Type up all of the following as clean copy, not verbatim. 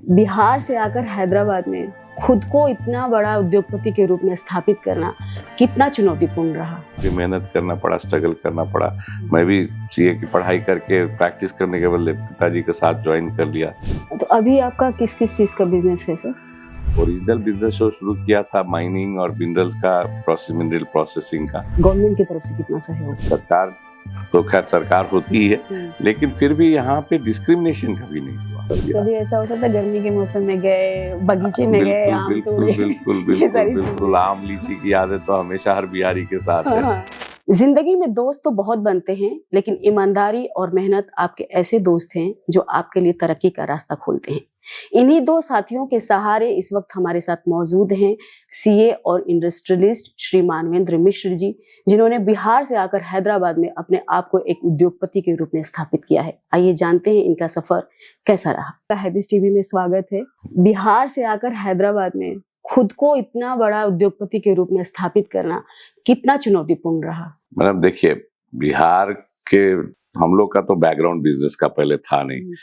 बिहार से आकर हैदराबाद में खुद को इतना बड़ा उद्योगपति के रूप में स्थापित करना कितना चुनौतीपूर्ण रहा? फिर मेहनत करना पड़ा, स्ट्रगल करना पड़ा। मैं भी सीए की पढ़ाई करके प्रैक्टिस करने के बदले पिताजी के साथ ज्वाइन कर लिया। तो अभी आपका किस किस चीज का बिजनेस है सर? ओरिजिनल बिजनेस जो शुरू किया था माइनिंग और मिनरल का मिनरल प्रोसेसिंग का। गवर्नमेंट की तरफ से कितना सहयोग? सरकार तो खैर सरकार होती ही है, लेकिन फिर भी यहाँ पे डिस्क्रिमिनेशन कभी नहीं हुआ। कभी ऐसा होता था गर्मी के मौसम में गए, बगीचे में गए, आम तोड़े? बिल्कुल आम लीची की आदत तो हमेशा हर बिहारी के साथ है। हाँ। जिंदगी में दोस्त तो बहुत बनते हैं, लेकिन ईमानदारी और मेहनत आपके ऐसे दोस्त हैं जो आपके लिए तरक्की का रास्ता खोलते हैं। इन्हीं दो साथियों के सहारे इस वक्त हमारे साथ मौजूद हैं सीए और इंडस्ट्रियलिस्ट श्री मानवेंद्र मिश्र जी, जिन्होंने बिहार से आकर हैदराबाद में अपने आप को एक उद्योगपति के रूप में स्थापित किया है। आइए जानते हैं इनका सफर कैसा रहा। हैबिस टीवी में स्वागत है। बिहार से आकर हैदराबाद में खुद को इतना बड़ा उद्योगपति के रूप में स्थापित करना कितना चुनौतीपूर्ण रहा? मतलब देखिए, बिहार के हम लोग का तो बैकग्राउंड बिजनेस का पहले था नहीं,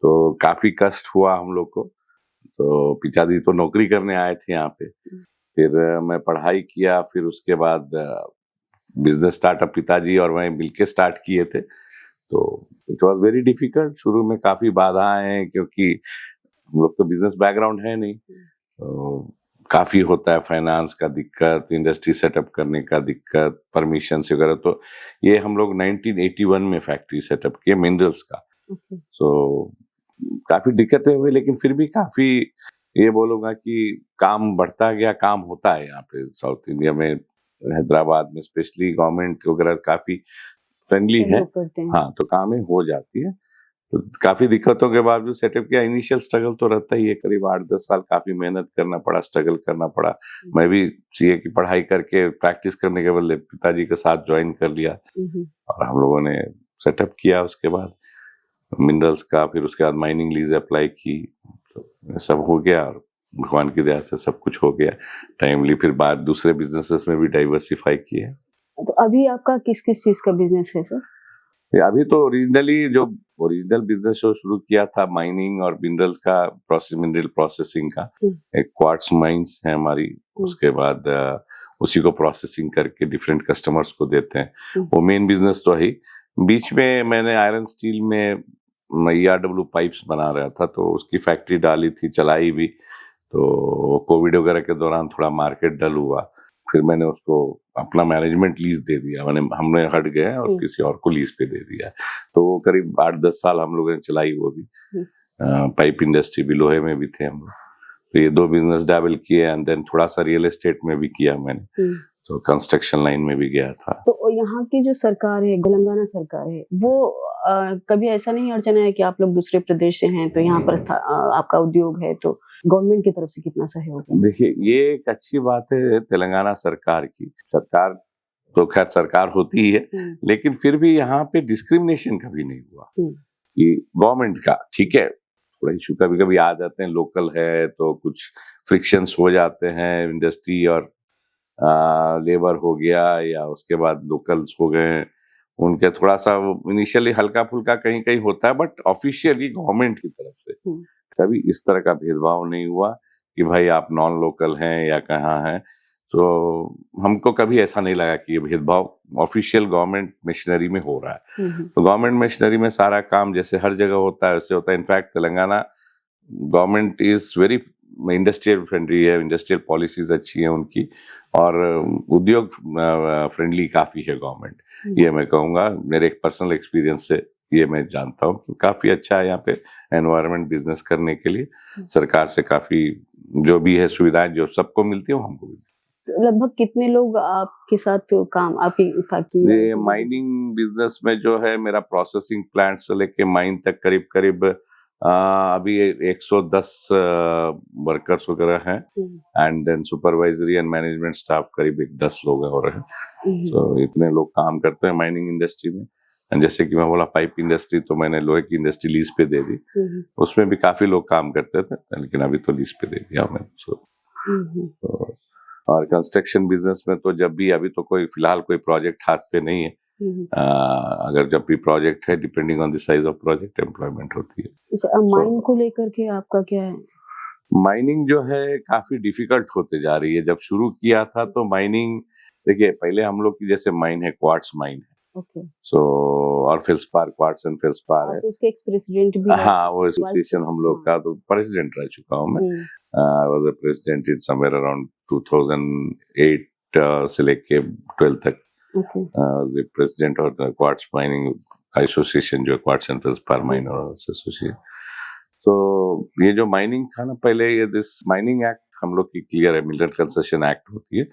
तो काफी कष्ट हुआ हम लोग को। तो पिताजी तो नौकरी करने आए थे यहाँ पे, फिर मैं पढ़ाई किया, फिर उसके बाद बिजनेस स्टार्टअप पिताजी और मैं मिलके स्टार्ट किए थे। तो इट वाज वेरी डिफिकल्ट। शुरू में काफी बाधाएं हैं, क्योंकि हम लोग तो बिजनेस बैकग्राउंड है नहीं, तो काफी होता है फाइनेंस का दिक्कत, इंडस्ट्री सेटअप करने का दिक्कत, परमिशन वगैरह। तो ये हम लोग 1981 में फैक्ट्री सेटअप किए मिनरल्स का। तो काफी दिक्कतें हुई, लेकिन फिर भी काफी, ये बोलूंगा कि काम बढ़ता गया, काम होता है यहाँ पे साउथ इंडिया में, हैदराबाद में स्पेशली गवर्नमेंट वगैरह काफी फ्रेंडली है। हाँ, तो कामें हो जाती है। तो काफी दिक्कतों के बावजूद सेटअप किया। इनिशियल स्ट्रगल तो रहता ही है, करीब 8-10 साल काफी मेहनत करना पड़ा, स्ट्रगल करना पड़ा। मैं भी सीए की पढ़ाई करके प्रैक्टिस करने के बदले पिताजी के साथ ज्वाइन कर लिया और हम लोगों ने सेटअप किया। उसके बाद मिनरल्स का, फिर उसके बाद माइनिंग लीज अप्लाई की, तो सब हो गया और भगवान की दया से सब कुछ हो गया टाइमली। फिर बाद दूसरे बिजनेसेस में भी डाइवर्सिफाई किए। तो अभी आपका किस किस चीज का बिजनेस है सर? अभी तो ओरिजिनल बिजनेस जो शुरू किया था माइनिंग और मिनरल का मिनरल प्रोसेसिंग का, एक क्वार्ट्ज माइंस है हमारी, उसके बाद उसी को प्रोसेसिंग करके डिफरेंट कस्टमर्स को देते हैं। वो मेन बिजनेस तो है। बीच में मैंने आयरन स्टील में ERW पाइप्स बना रहा था, तो उसकी फैक्ट्री डाली थी, चलाई भी। तो कोविड वगैरह के दौरान थोड़ा मार्केट डल हुआ, फिर मैंने उसको अपना मैनेजमेंट लीज दे दिया। हमने हट गए और किसी और को लीज पे दे दिया। तो वो करीब 8-10 साल हम लोगों ने चलाई वो भी। पाइप इंडस्ट्री भी, लोहे में भी थे हम लोग। तो ये 2 बिजनेस डबल किए, एंड देन थोड़ा सा रियल एस्टेट में भी किया मैंने, तो कंस्ट्रक्शन लाइन में भी गया था। तो यहाँ की जो सरकार है, तेलंगाना सरकार है, वो कभी ऐसा नहीं अड़चना है कि आप लोग दूसरे प्रदेश से हैं, तो यहाँ पर आपका उद्योग है, तो गवर्नमेंट की तरफ से कितना सहयोग है? देखिए, ये एक अच्छी बात है तेलंगाना सरकार की। सरकार तो खैर सरकार होती ही है, लेकिन फिर भी यहाँ पे डिस्क्रिमिनेशन कभी नहीं हुआ कि गवर्नमेंट का। ठीक है, थोड़ा इशू कभी कभी आ जाते हैं, लोकल है तो कुछ फ्रिक्शंस हो जाते हैं, इंडस्ट्री और लेबर हो गया, या उसके बाद लोकल्स हो गए, उनके थोड़ा सा इनिशियली हल्का फुल्का कहीं कहीं होता है, बट ऑफिशियली गवर्नमेंट की तरफ से कभी इस तरह का भेदभाव नहीं हुआ कि भाई आप नॉन लोकल हैं या कहाँ हैं। तो हमको कभी ऐसा नहीं लगा कि ये भेदभाव ऑफिशियल गवर्नमेंट मशीनरी में हो रहा है। तो गवर्नमेंट मशीनरी में सारा काम जैसे हर जगह होता है वैसे होता है। In fact Telangana government is very industrial friendly है, इंडस्ट्रियल पॉलिसीज अच्छी है उनकी, और उद्योग फ्रेंडली काफी है गवर्नमेंट। ये मैं कहूँगा, मेरे एक पर्सनल एक्सपीरियंस से ये मैं जानता हूँ कि काफी अच्छा है यहाँ पे एनवायरनमेंट बिजनेस करने के लिए। सरकार से काफी जो भी है सुविधाएं जो सबको मिलती है, हमको भी। लगभग कितने लोग आपके साथ काम, आपकी फैक्ट्री? ये माइनिंग बिजनेस में जो है, मेरा प्रोसेसिंग प्लांट से लेके माइन तक करीब अभी 110 वर्कर्स वगैरह हैं, and then supervisory and management staff करीब 10 लोग और हैं। तो इतने लोग काम करते हैं माइनिंग इंडस्ट्री में। एंड जैसे कि मैं बोला पाइप इंडस्ट्री, तो मैंने लोहे की इंडस्ट्री लीज पे दे दी, उसमें भी काफी लोग काम करते थे, लेकिन अभी तो लीज पे दे दिया मैंने। तो और कंस्ट्रक्शन बिजनेस में तो जब भी, अभी तो कोई फिलहाल कोई प्रोजेक्ट हाथ पे नहीं है, अगर जब भी प्रोजेक्ट है, depending on the size of project, employment होती है। अच्छा, माइन को लेकर के आपका क्या है? माइनिंग जो है काफी डिफिकल्ट होते जा रही है। जब शुरू किया था तो माइनिंग, देखिए पहले हम लोग की जैसे माइन है, क्वार्ट्स माइन है, ओके। सो और फेल्सपार, क्वार्ट्स एंड फेल्सपार है। तो उसके एक्स प्रेसिडेंट भी रह हाँ, चुके वो हैं। एसोसिएशन हम लोग का तो प्रेसिडेंट रह चुका हूँ मैं। I was a president in somewhere around 2008 से लेके 12 तक। ओके। प्रेसिडेंट और क्वार्ट्स माइनिंग एसोसिएशन जो है, quartz and feldspar miners association. तो ये जो माइनिंग था ना पहले, ये दिस माइनिंग एक्ट हम लोग की क्लियर है, मिनरल कंसेशन एक्ट होती है,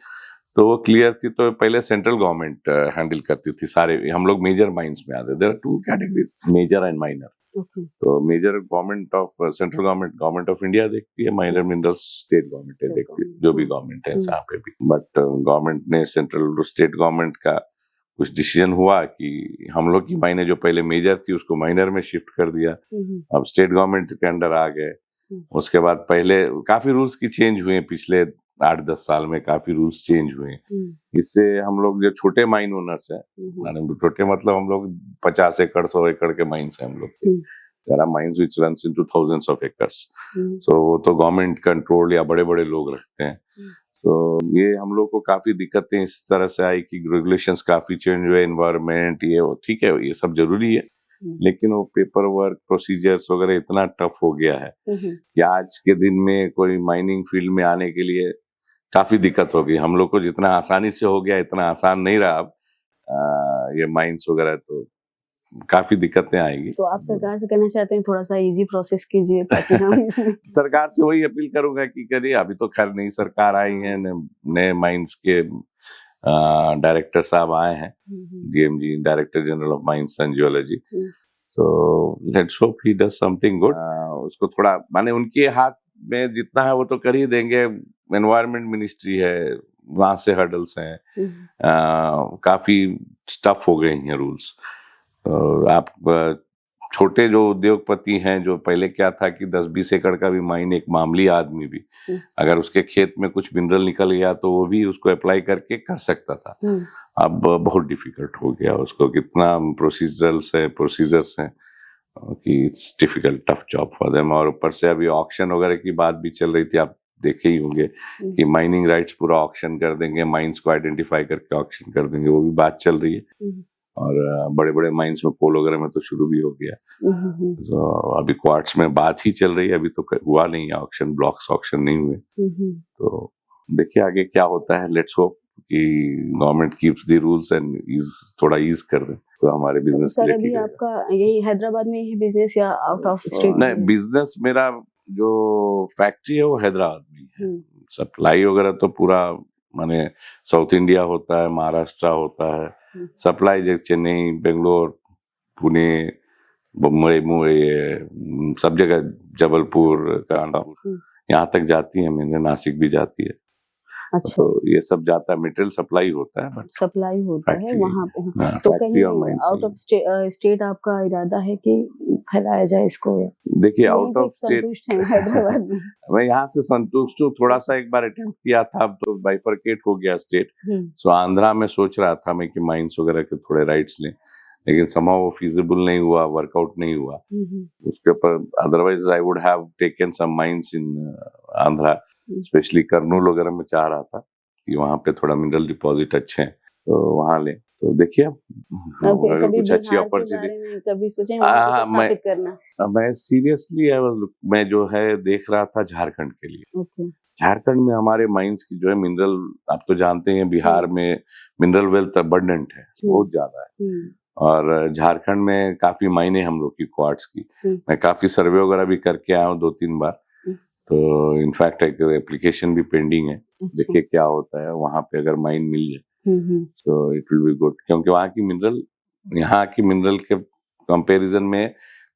तो वो क्लियर थी। तो पहले सेंट्रल गवर्नमेंट हैंडल करती थी सारे, हम लोग मेजर माइंस में आते। There are two categories, major and minor. तो major government of central government of India देखती है, माइनर मिनरल्स स्टेट गवर्नमेंट देखती है, जो भी गवर्नमेंट है यहाँ पे भी। बट गवर्नमेंट ने, सेंट्रल स्टेट गवर्नमेंट का कुछ डिसीजन हुआ कि हम लोग की माइने जो पहले मेजर थी उसको माइनर में शिफ्ट कर दिया। अब स्टेट गवर्नमेंट के अंडर आ गए। उसके बाद पहले काफी रूल्स की चेंज हुए, पिछले 8-10 साल में काफी रूल्स चेंज हुए। इससे हम लोग जो छोटे माइन ओनर्स हैं, छोटे मतलब हम लोग 50 एकड़ 100 एकड़ के माइन्स हैं हम लोग के। There are mines which runs into thousands of acres. So वो तो गवर्नमेंट कंट्रोल या बड़े बड़े लोग रखते हैं। तो ये हम लोग को काफी दिक्कतें इस तरह से आई कि रेगुलेशंस काफी चेंज हुए, एनवायरनमेंट, ये वो ठीक है, ये सब जरूरी है, लेकिन वो पेपर वर्क, प्रोसीजर्स वगैरह इतना टफ हो गया है कि आज के दिन में कोई माइनिंग फील्ड में आने के लिए काफी दिक्कत हो गई। हम लोग को जितना आसानी से हो गया, इतना आसान नहीं रहा अब ये माइंस वगैरह, तो काफी दिक्कतें आएगी। तो आप सरकार से कहना चाहते हैं थोड़ा सा इजी प्रोसेस कीजिए ताकि हम इसमें सरकार से वही अपील करूंगा कि करिए। अभी तो खैर नई सरकार आई है, नए माइंस के डायरेक्टर साहब आए हैं, DMG, director general of mines and geology. So let's hope he does something good. उसको थोड़ा माने उनके हाथ में जितना है वो तो कर ही देंगे। एनवायरनमेंट मिनिस्ट्री है, वहां से हर्डल्स हैं, काफी टफ हो गए हैं रूल्स। आप छोटे जो उद्योगपति हैं, जो पहले क्या था कि 10-20 एकड़ का भी माइन, एक मामूली आदमी भी अगर उसके खेत में कुछ मिनरल निकल गया तो वो भी उसको अप्लाई करके कर सकता था। अब बहुत डिफिकल्ट हो गया, उसको कितना प्रोसीजर्स हैं कि it's difficult, tough job for them. और ऊपर से अभी ऑक्शन वगैरह की बात भी चल रही थी, आप देखे ही होंगे कि माइनिंग राइट्स पूरा ऑक्शन कर देंगे, माइंस को आइडेंटिफाई करके ऑक्शन कर देंगे, वो भी बात चल रही है। और बड़े बड़े माइंस में, कोल वगैरह में तो शुरू भी हो गया। तो अभी क्वार्ट्स में बात ही चल रही है, अभी तो हुआ नहीं है ऑक्शन, ब्लॉक्स ऑक्शन नहीं हुए। तो देखिए आगे क्या होता है। लेट्स होप कि government keeps the rules and थोड़ा ईज कर दे तो हमारे बिजनेस। सर अभी आपका यही हैदराबाद में ही बिजनेस या आउट ऑफ स्टेट? नहीं, बिजनेस मेरा जो फैक्ट्री है वो हैदराबाद में है। सप्लाई वगैरह तो पूरा माने साउथ इंडिया होता है, महाराष्ट्र होता है सप्लाई, जैसे चेन्नई, बेंगलोर, पुणे, मुंबई, सब जगह, जबलपुर, कानपुर, यहाँ तक जाती है। मैंने नासिक भी जाती है। अच्छा। तो ये सब जाता है, मटेरियल सप्लाई होता है, बट सप्लाई होता है वहाँ पे। तो कहीं आउट ऑफ स्टेट आपका इरादा है कि फैलाया जाए इसको? देखिए आउट ऑफ स्टेट संतुष्ट हैं हैदराबाद में? मैं यहाँ से संतुष्ट हूँ। थोड़ा सा एक बार अटेम्प्ट किया था, अब तो बाइफरकेट हो गया स्टेट। सो आंध्रा में सोच रहा था मैं कि माइंस वगैरह के थोड़े राइट्स लें, लेकिन somehow वो feasible नहीं हुआ, वर्कआउट नहीं हुआ उसके ऊपर। Otherwise I would have taken some mines in Andhra, specially Kurnool वगैरह में चाह रहा था कि वहाँ पे थोड़ा मिनरल डिपॉजिट अच्छे हैं, तो वहाँ ले। तो देखिए कुछ अच्छी अपॉर्चुनिटी कभी सोचे स्थापित करना? मैं सीरियसली मैं जो है देख रहा था झारखंड के लिए। झारखंड में हमारे माइंस की जो है मिनरल, आप तो जानते हैं बिहार में मिनरल वेल्थ अबंडेंट है, बहुत ज्यादा है। और झारखंड में काफी मायने हम लोग की क्वार्ट्स की। मैं काफी सर्वे वगैरह भी करके आया हूँ 2-3 बार। तो इनफैक्ट एक एप्लीकेशन भी पेंडिंग है। देखिए क्या होता है, वहां पे अगर माइन मिल जाए तो इट विल बी गुड, क्योंकि वहाँ की मिनरल यहाँ की मिनरल के कंपैरिजन में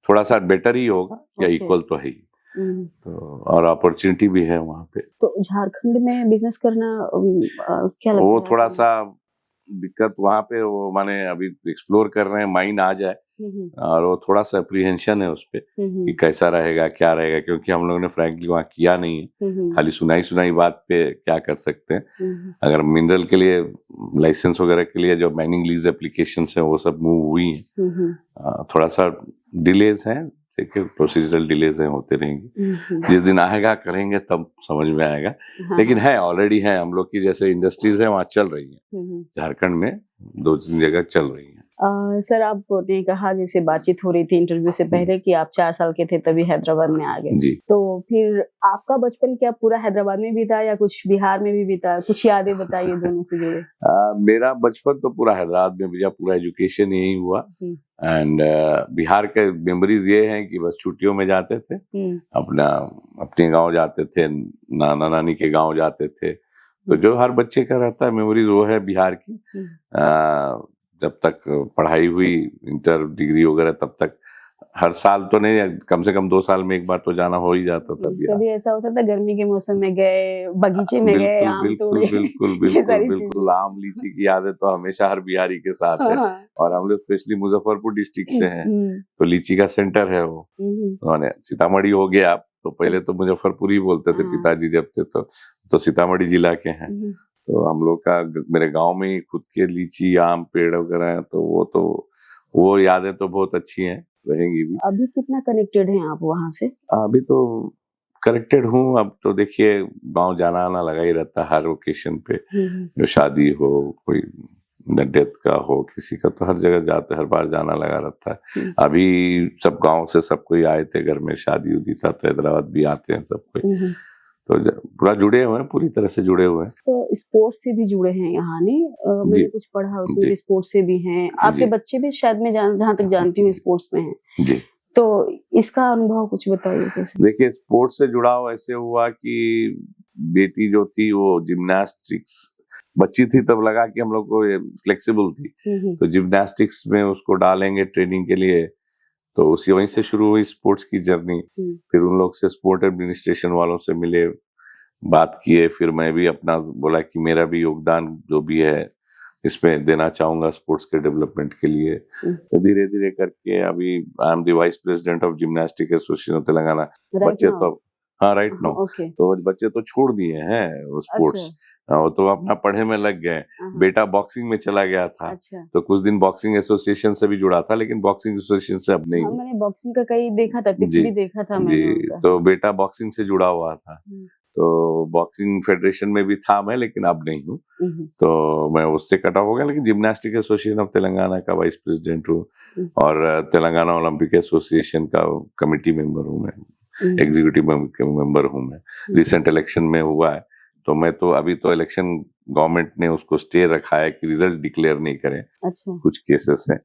थोड़ा सा बेटर ही होगा या इक्वल तो है ही। तो और अपॉर्चुनिटी भी है वहाँ पे। तो झारखंड में बिजनेस करना क्या लगता है? वो थोड़ा सा दिक्कत वहाँ पे, वो माने अभी एक्सप्लोर कर रहे हैं, माइन आ जाए और वो थोड़ा सा अप्रीहेंशन है उस पे कि कैसा रहेगा क्या रहेगा, क्योंकि हम लोगों ने फ्रैंकली वहाँ किया नहीं है, खाली सुनाई बात पे क्या कर सकते हैं। अगर मिनरल के लिए लाइसेंस वगैरह के लिए जो माइनिंग लीज एप्लीकेशन है वो सब मूव हुई है, थोड़ा सा डिलेज है, देखिए प्रोसीजरल डिलेज होते रहेंगे, जिस दिन आएगा करेंगे तब समझ में आएगा। लेकिन है, ऑलरेडी है, हम लोग की जैसे इंडस्ट्रीज है वहाँ चल रही है, झारखंड में 2-3 जगह चल रही है। सर, आपने कहा, जैसे बातचीत हो रही थी इंटरव्यू से पहले, कि आप 4 साल के थे तभी हैदराबाद में आ गए जी। तो फिर आपका बचपन क्या पूरा हैदराबाद में बीता या कुछ बिहार में भी बीता? कुछ यादें बताइए दोनों से जुड़े। मेरा बचपन तो पूरा हैदराबाद में बीता, पूरा एजुकेशन यही हुआ। एंड बिहार के मेमोरीज ये हैं कि बस छुट्टियों में जाते थे, अपने गाँव जाते थे, नाना नानी के गाँव जाते थे। तो जो हर बच्चे का रहता है मेमोरीज वो है बिहार की। जब तक पढ़ाई हुई इंटर डिग्री वगैरह तब तक हर साल तो नहीं, कम से कम 2 साल में एक बार तो जाना हो ही जाता था। कभी ऐसा होता था गर्मी के मौसम में गए, बगीचे में गए, आम तोड़े? बिल्कुल आम लीची की यादें तो हमेशा हर बिहारी के साथ है। और हम लोग स्पेशली मुजफ्फरपुर डिस्ट्रिक्ट से हैं, तो लीची का सेंटर है वो। उन्होंने सीतामढ़ी हो गया, तो पहले तो मुजफ्फरपुर ही बोलते थे पिताजी जब थे, तो सीतामढ़ी जिला के हैं। तो हम लोग का मेरे गांव में ही खुद के लीची आम पेड़ वगैरह है, तो वो यादें तो बहुत अच्छी हैं, रहेंगी भी। अभी कितना कनेक्टेड हैं आप वहां से? अभी तो कनेक्टेड हूँ। अब तो देखिए गांव जाना आना लगा ही रहता है हर ओकेशन पे, जो शादी हो, कोई डेथ का हो किसी का, तो हर जगह जाते, हर बार जाना लगा रहता है। अभी सब गाँव से सब कोई आए थे, घर में शादी उदी था, तो हैदराबाद भी आते हैं सब कोई, तो पूरा जुड़े हुए हैं, पूरी तरह से जुड़े हुए हैं। तो स्पोर्ट्स से भी जुड़े हैं यहाँ, नहीं? मैंने कुछ पढ़ा उसमें स्पोर्ट्स से भी हैं आपके बच्चे भी, शायद मैं जहाँ तक जानती हूँ स्पोर्ट्स में हैं जी। तो इसका अनुभव कुछ बताइए कैसे? देखिए, स्पोर्ट्स से जुड़ाव ऐसे हुआ कि बेटी जो थी वो जिम्नास्टिक्स बच्ची थी, तब लगा कि हम लोग को फ्लेक्सिबल थी, तो जिम्नास्टिक्स में उसको डालेंगे ट्रेनिंग के लिए, तो उसी वहीं से शुरू हुई स्पोर्ट्स की जर्नी। फिर उन लोग से स्पोर्ट एडमिनिस्ट्रेशन वालों से मिले, बात किए, फिर मैं भी अपना बोला कि मेरा भी योगदान जो भी है इसमें देना चाहूंगा स्पोर्ट्स के डेवलपमेंट के लिए। तो धीरे धीरे करके अभी I am the vice president of gymnastic association of Telangana. बच्चे तो राइट नाउ तो बच्चे तो छोड़ दिए हैं स्पोर्ट्स, वो तो अपना पढ़े में लग गए। बेटा बॉक्सिंग में चला गया था, तो कुछ दिन बॉक्सिंग एसोसिएशन से भी जुड़ा था, लेकिन बॉक्सिंग एसोसिएशन से अब नहीं। मैंने बॉक्सिंग का कहीं देखा था, पिक्चर भी देखा था मैंने। तो बेटा बॉक्सिंग से जुड़ा हुआ था, तो बॉक्सिंग फेडरेशन में भी था मैं, लेकिन अब नहीं हूँ, तो मैं उससे कट ऑफ हो गया। लेकिन जिम्नास्टिक एसोसिएशन ऑफ तेलंगाना का वाइस प्रेसिडेंट हूँ, और तेलंगाना ओलंपिक एसोसिएशन का कमिटी मेंबर हूँ मैं, एग्जीक्यूटिव मेंबर हूँ मैं। रिसेंट इलेक्शन में हुआ है, तो मैं तो अभी तो इलेक्शन गवर्नमेंट ने उसको स्टे रखा है कि रिजल्ट डिक्लेयर नहीं करें। कुछ केसेस हैं,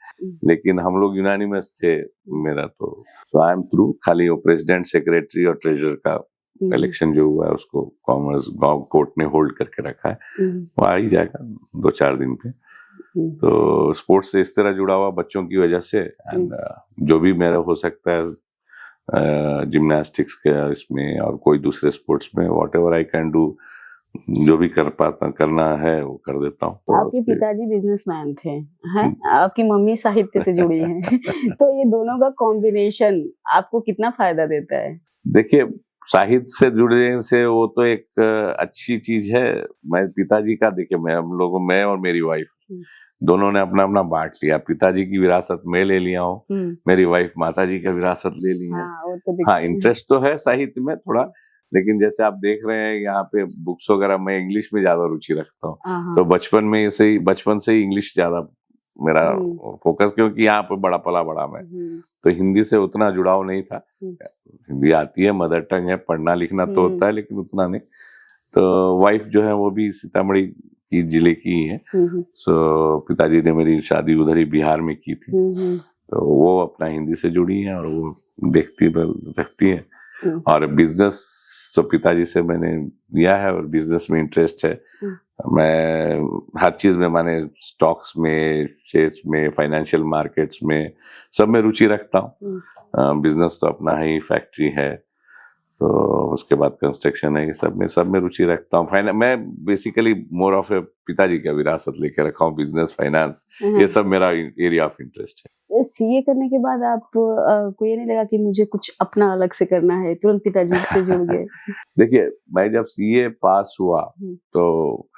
लेकिन हम लोग यूनानिमस थे मेरा, तो आई एम थ्रू। खाली वो प्रेसिडेंट, सेक्रेटरी और ट्रेजरर का इलेक्शन जो हुआ है उसको कॉमर्स गांव कोर्ट ने होल्ड करके रखा है, वो आ ही जाएगा 2-4 दिन पे। तो स्पोर्ट्स से इस तरह जुड़ा हुआ बच्चों की वजह से, एंड जो भी मेरा हो सकता है जिम्नास्टिक्स के इसमें और कोई दूसरे स्पोर्ट्स में, व्हाटएवर आई कैन डू, जो भी कर पाता करना है वो कर देता हूँ। आपके पिताजी बिजनेसमैन थे, हैं? आपकी मम्मी साहित्य से जुड़ी हैं। तो ये दोनों का कॉम्बिनेशन आपको कितना फायदा देता है? देखिए, साहित्य से जुड़ने से वो तो एक अच्छी चीज है। मैं पिताजी का, देखिए मैं और मेरी वाइफ दोनों ने अपना अपना बांट लिया। पिताजी की विरासत मैं ले लिया हूँ, मेरी वाइफ माताजी का विरासत ले लिया। हाँ, इंटरेस्ट तो है साहित्य में थोड़ा, लेकिन जैसे आप देख रहे हैं यहाँ पे बुक्स वगैरह, मैं इंग्लिश में ज्यादा रुचि रखता हूँ, तो बचपन से ही इंग्लिश ज्यादा मेरा फोकस, क्योंकि यहाँ पे बड़ा पला बड़ा मैं, तो हिंदी से उतना जुड़ाव नहीं था। हिंदी आती है, मदर टंग है, पढ़ना लिखना तो होता है, लेकिन उतना नहीं। तो वाइफ जो है वो भी सीतामढ़ी की जिले की है, सो पिताजी ने मेरी शादी उधर ही बिहार में की थी, तो वो अपना हिंदी से जुड़ी है और वो रखती है। और बिजनेस तो पिताजी से मैंने लिया है, और बिजनेस में इंटरेस्ट है। मैं हर चीज में, माने स्टॉक्स में, शेयर्स में, फाइनेंशियल मार्केट्स में, सब में रुचि रखता हूँ। बिजनेस तो अपना ही फैक्ट्री है, तो उसके बाद कंस्ट्रक्शन है, ये सब में रुचि रखता हूँ। मैं बेसिकली मोर ऑफ ए पिताजी का विरासत लेके रखा हूँ, बिजनेस, फाइनेंस, ये सब मेरा एरिया ऑफ इंटरेस्ट है। सीए करने के बाद आप को ये नहीं लगा कि मुझे कुछ अपना अलग से करना है, तुरंत पिताजी से जुड़ गए? देखिए, मैं जब सीए पास हुआ तो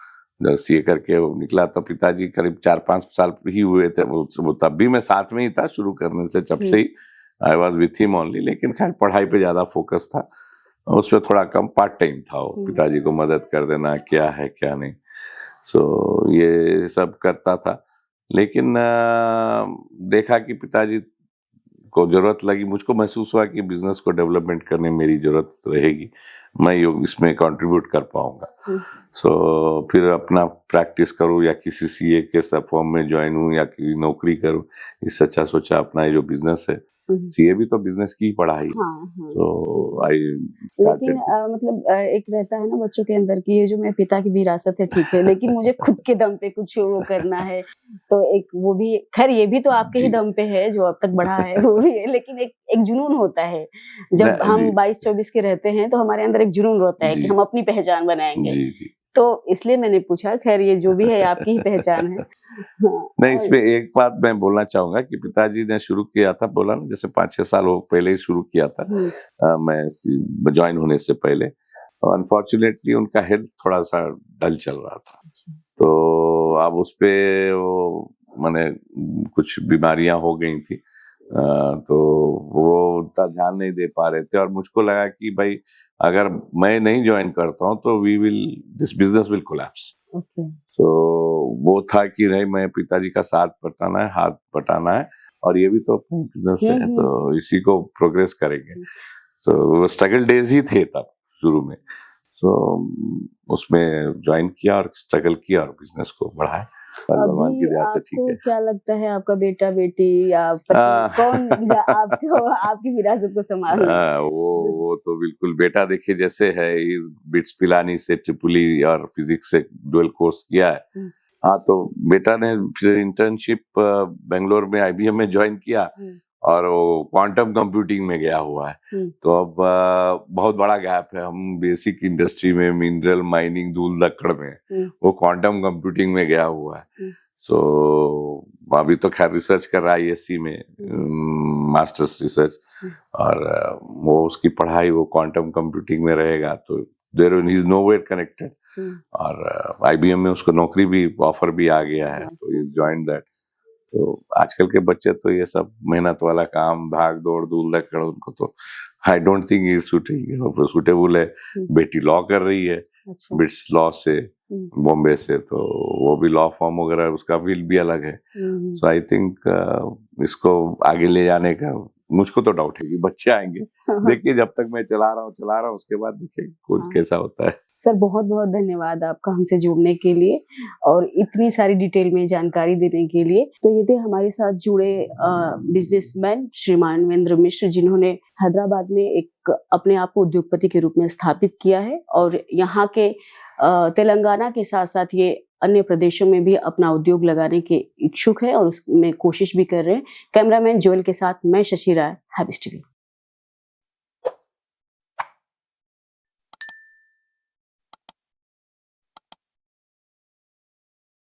जब सीए करके निकला तो पिताजी करीब 4-5 साल ही हुए थे, वो तब भी मैं साथ में ही था शुरू करने से, जब से ही I was with him only. लेकिन खैर पढ़ाई पे ज्यादा फोकस था, उसमें थोड़ा कम, पार्ट टाइम था वो, पिताजी को मदद कर देना, क्या है क्या नहीं, सो ये सब करता था। लेकिन देखा कि पिताजी को जरूरत लगी, मुझको महसूस हुआ कि बिजनेस को डेवलपमेंट करने में मेरी जरूरत रहेगी, मैं इसमें कंट्रीब्यूट कर पाऊंगा। सो फिर अपना प्रैक्टिस करूँ या किसी सीए के सब फॉर्म में ज्वाइन हूँ या कि नौकरी करूँ, इससे अच्छा सोचा अपना ये जो बिजनेस है, सीए भी तो बिजनेस की पढ़ाई, तो आई। लेकिन मतलब एक रहता है ना बच्चों के अंदर कि ये जो मेरे पिता की विरासत है ठीक है, लेकिन मुझे खुद के दम पे कुछ वो करना है, तो एक वो भी, खैर ये भी तो आपके ही दम पे है जो अब तक बढ़ा है, वो भी है, लेकिन एक जुनून होता है जब हम 22-24 के रहते हैं, तो हमारे अंदर एक जुनून होता है कि हम अपनी पहचान बनाएंगे। तो इसलिए मैंने पूछा, खैर ये जो भी है आपकी ही पहचान है। नहीं, इसमें एक बात मैं बोलना चाहूंगा कि पिताजी ने शुरू किया था, बोला ना, जैसे 5-6 साल पहले ही शुरू किया था, मैं ज्वाइन होने से पहले। अनफॉर्चुनेटली उनका हेल्थ थोड़ा सा डल चल रहा था, तो अब उस पे वो माने कुछ बीमारियां हो गई थी, तो वो उतना ध्यान नहीं दे पा रहे थे, और मुझको लगा कि भाई अगर मैं नहीं ज्वाइन करता हूँ तो दिस बिजनेस विल कोलैप्स। तो वो था कि नहीं, मैं पिताजी का साथ बटाना है, हाथ बटाना है, और ये भी तो अपना बिजनेस है, तो इसी को प्रोग्रेस करेंगे। तो स्ट्रगल डेज ही थे तब शुरू में, तो उसमें ज्वाइन किया और स्ट्रगल किया और बिजनेस को बढ़ाया। भगवान की दया से ठीक है। क्या लगता है आपका बेटा बेटी या कौन आपको आपकी विरासत को संभाल? वो तो बिल्कुल, बेटा देखिए जैसे है, बिट्स पिलानी से ट्रिपली और फिजिक्स से डुअल कोर्स किया है। हाँ, तो बेटा ने फिर इंटर्नशिप बेंगलोर में IBM में ज्वाइन किया, और वो क्वांटम कंप्यूटिंग में गया हुआ है। तो अब बहुत बड़ा गैप है, हम बेसिक इंडस्ट्री में, मिनरल माइनिंग, धूल धक्कड़ में, वो क्वांटम कंप्यूटिंग में गया हुआ है। सो अभी तो खैर रिसर्च कर रहा है ISC में, मास्टर्स रिसर्च, और वो उसकी पढ़ाई वो क्वांटम कंप्यूटिंग में रहेगा, तो there he is nowhere connected. और IBM में उसको नौकरी भी, ऑफर भी आ गया है, तो ही जॉइन दैट। तो आजकल के बच्चे तो ये सब मेहनत वाला काम, भाग दौड़, धूल धक्कड़, उनको तो I don't think is suitable है। बेटी लॉ कर रही है, बिट्स लॉ से, बॉम्बे से, तो वो भी लॉ फॉर्म वगैरह, उसका फील्ड भी अलग है। सो आई थिंक इसको आगे ले जाने का मुझको तो डाउट है कि बच्चे आएंगे। देखिए, जब तक मैं चला रहा हूँ, उसके बाद देखिए कुछ कैसा होता है। सर, बहुत बहुत धन्यवाद आपका हमसे जुड़ने के लिए और इतनी सारी डिटेल में जानकारी देने के लिए। तो ये थे हमारे साथ जुड़े बिजनेसमैन श्रीमान महेंद्र मिश्र, जिन्होंने हैदराबाद में एक अपने आप को उद्योगपति के रूप में स्थापित किया है, और यहाँ के तेलंगाना के साथ साथ ये अन्य प्रदेशों में भी अपना उद्योग लगाने के इच्छुक है और उसमें कोशिश भी कर रहे हैं। कैमरामैन जोएल के साथ मैं शशि राय, हैबिस टीवी।